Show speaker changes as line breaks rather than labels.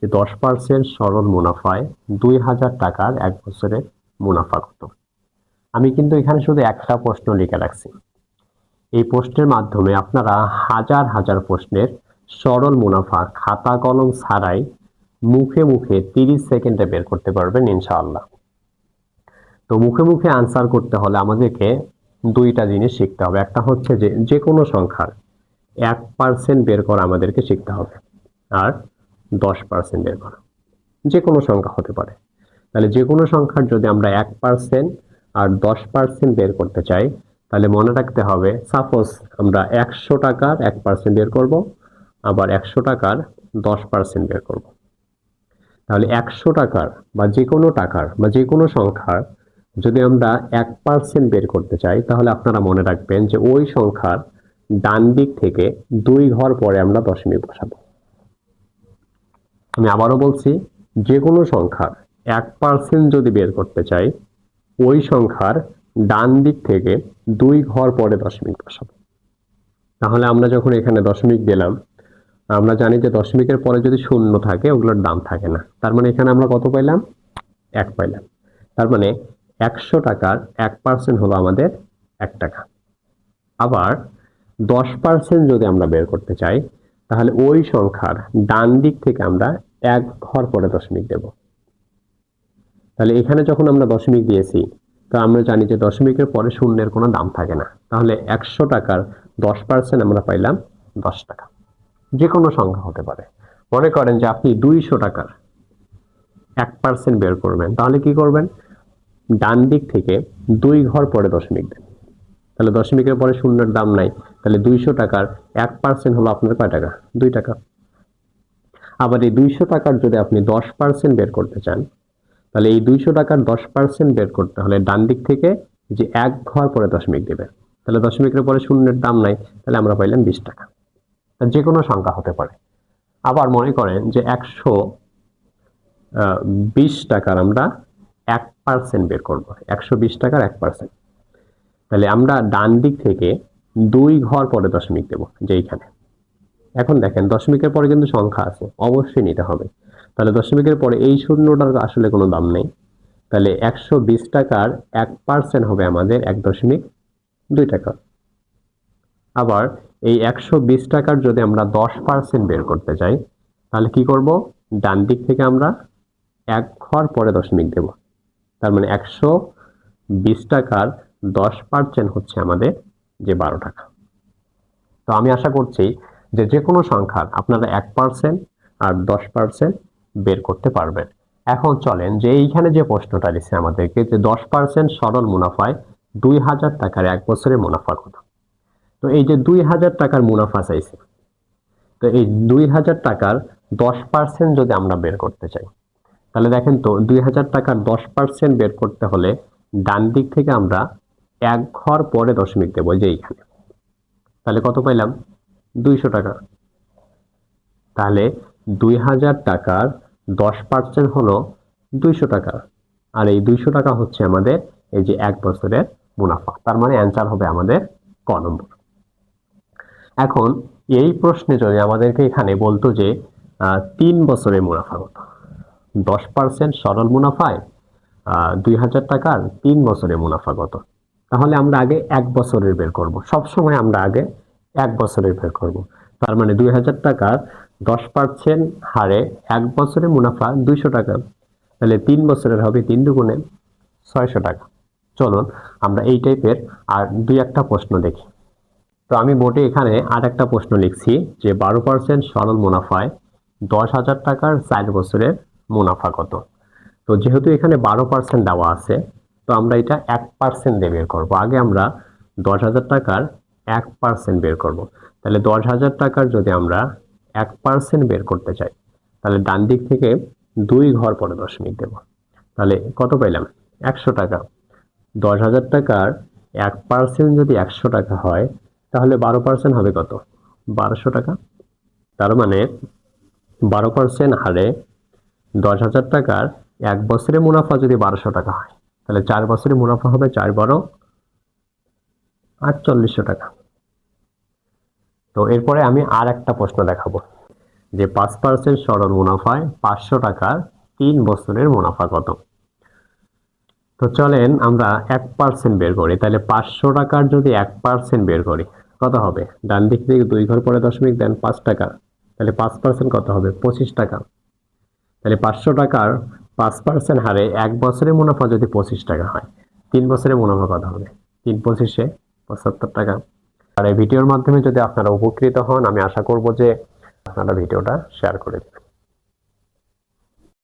যে 10% সরল মুনাফায় 2000 টাকার এক বছরের মুনাফা কত। আমি কিন্তু এখানে শুধু একটা প্রশ্ন লিখে রাখছি। এই প্রশ্নের মাধ্যমে আপনারা হাজার হাজার প্রশ্নের সরল মুনাফা খাতা কলম ছাড়াই মুখে মুখে 30 সেকেন্ডে বের করতে পারবেন ইনশাআল্লাহ। তো মুখে মুখে আনসার করতে হলে আমাদেরকে দুইটা জিনিস শিখতে হবে। একটা হচ্ছে যে কোনো সংখ্যার 1% বের করা আমাদেরকে শিখতে হবে, আর 10% বের করা। যে কোনো সংখ্যা হতে পারে। তাহলে যে কোনো সংখ্যার যদি আমরা 1% আর 10% বের করতে চাই, তাহলে মনে রাখতে হবে সাপোজ আমরা 100 টাকার 1% বের করব, আবার 100 টাকার 10% বের করব। তাহলে 100 টাকার বা যে কোনো টাকার বা যে কোনো সংখ্যার যদি আমরা 1% বের করতে চাই, তাহলে আপনারা মনে রাখবেন যে ওই সংখ্যার ডান দিক থেকে 2 ঘর পরে আমরা দশমিক বসাবো। আমি আবারও বলছি, যে কোনো সংখ্যার 1% যদি বের করতে চাই, ওই সংখ্যার ডান দিক থেকে 2 ঘর পরে দশমিক বসাবো। তাহলে আমরা যখন এখানে দশমিক দিলাম, আমরা জানি যে দশমিকের পরে যদি শূন্য থাকে ওগুলোর দাম থাকে না। তার মানে এখানে আমরা কত পাইলাম? 1 পাইলাম। তার মানে 100 টাকার 1% হলো আমাদের 1 টাকা। আবার 10% যদি আমরা বের করতে চাই, তাহলে ওই সংখ্যার ডান দিক থেকে আমরা 1 ঘর পরে দশমিক দেব। তাহলে এখানে যখন আমরা দশমিক দিয়েছি, তো আমরা জানি যে দশমিকের পরে শূন্যের কোনো দাম থাকে না। তাহলে 100 টাকার 10% আমরা পাইলাম 10 টাকা। যে কোনো সংখ্যা হতে পারে। মনে করেন যে আপনি 200 টাকার 1% বের করবেন, তাহলে কি করবেন? ডান দিক থেকে 2 ঘর পরে দশমিক দেন। তাহলে দশমিকের পরে শূন্যের দাম নাই, তাহলে 200 টাকার 1% হলো আপনার কয় টাকা? 2 টাকা। আবার এই 200 টাকার যদি আপনি 10% বের করতে চান, তাহলে এই 200 টাকার 10% বের করতে হলে ডান দিক থেকে যে 1 ঘর পরে দশমিক দেবেন। তাহলে দশমিকের পরে শূন্যের দাম নাই, তাহলে আমরা পাইলাম 20 টাকা। যে কোনো সংখ্যা হতে পারে। আবার মনে করেন যে 120 টাকার আমরা 1% বের করব। 120 টাকার 1%। তাহলে আমরা ডান দিক থেকে 2 ঘর পরে দশমিক দেব, যেইখানে। এখন দেখেন দশমিকের পরে কিন্তু সংখ্যা আছে, অবশ্যই নিতে হবে। তাহলে দশমিকের পরে এই শূন্যটার আসলে কোনো দাম নেই। তাহলে 120 টাকার 1% হবে আমাদের 1.2 টাকা। আবার এই 120 টাকার যদি আমরা 10% বের করতে চাই, তাহলে কি করব? ডান দিক থেকে আমরা 1 ঘর পরে দশমিক দেব। তার মানে 120 টাকার 10% হচ্ছে আমাদের যে 12 টাকা। তো আমি আশা করছি যে কোনো সংখ্যার আপনারা 1% আর 10% বের করতে পারবেন। এখন চলেন যে এইখানে যে প্রশ্নটা দিচ্ছে আমাদেরকে যে 10% সরল মুনাফায় 2000 টাকার এক বছরের মুনাফা কত। তো এই যে 2000 টাকার মুনাফা চাইছে, তো এই 2000 টাকার 10% যদি আমরা বের করতে চাই, তাহলে দেখেন তো 2000 টাকার 10% বের করতে হলে ডান দিক থেকে আমরা 1 ঘর পরে দশমিক দেব, যে এইখানে। তাহলে কত পাইলাম? 200 টাকা। তাহলে 2000 টাকার 10% হলো 200 টাকা। আর এই 200 টাকা হচ্ছে আমাদের এই যে 1 বছরের মুনাফা। তার মানে অ্যান্সার হবে আমাদের ক নম্বর। এখন এই প্রশ্নে যদি আমাদেরকে এখানে বলতো যে 3 বছরের মুনাফা কত, 10% সরল মুনাফায় 2000 টাকার 3 বছরের মুনাফা কত, তাহলে আমরা আগে 1 বছরের বের করব। সবসময় আমরা আগে 1 বছরের বের করব। তার মানে 2000 টাকার 10% হারে 1 বছরের মুনাফা 200 টাকা। তাহলে 3 বছরের হবে 3 দুগুণে 600 টাকা। চলুন আমরা এই টাইপের আর দুই একটা প্রশ্ন দেখি। তো আমি বোর্ডে এখানে আর একটা প্রশ্ন লিখছি যে 12% সরল মুনাফায় 10,000 টাকার 4 বছরের মুনাফা কত। তো যেহেতু এখানে 12% দেওয়া আছে, তো আমরা এটা 1% দিয়ে বের করবো। আগে আমরা 10,000 টাকার 1% বের করব। তাহলে 10,000 টাকার যদি আমরা 1% বের করতে চাই, তাহলে ডান দিক থেকে 2 ঘর পরে দশমিক দেব। তাহলে কত পাইলাম? 100 টাকা। 10,000 টাকার 1% যদি 100 টাকা হয়, তাহলে 12% হবে কত? 1200 টাকা। তার মানে 12% হারে 10,000 টাকার 1 বছরের মুনাফা যদি 1200 টাকা হয়, তাহলে 4 বছরের মুনাফা হবে 4 × 12 4800 টাকা। তো এরপরে আমি আর একটা প্রশ্ন দেখাবো। যে 5% সরল মুনাফায় 500 টাকার 3 বছরের মুনাফা কত। তো চলেন আমরা 1% বের করি, তাহলে 500 টাকার যদি 1% বের করি কত হবে? ডান দিক থেকে 2 ঘর পরে দশমিক দেন 5 টাকা, তাহলে 5% কত হবে? 25 টাকা। তাহলে 500 টাকার 5% হারে 1 বছরের মুনাফা যদি 25 টাকা হয়, 3 বছরের মুনাফা কত হবে? 3×25 75 টাকা। আর এই ভিডিওর মাধ্যমে যদি আপনারা উপকৃত হন, আমি আশা করব যে আপনারা ভিডিওটা শেয়ার করে দেবেন।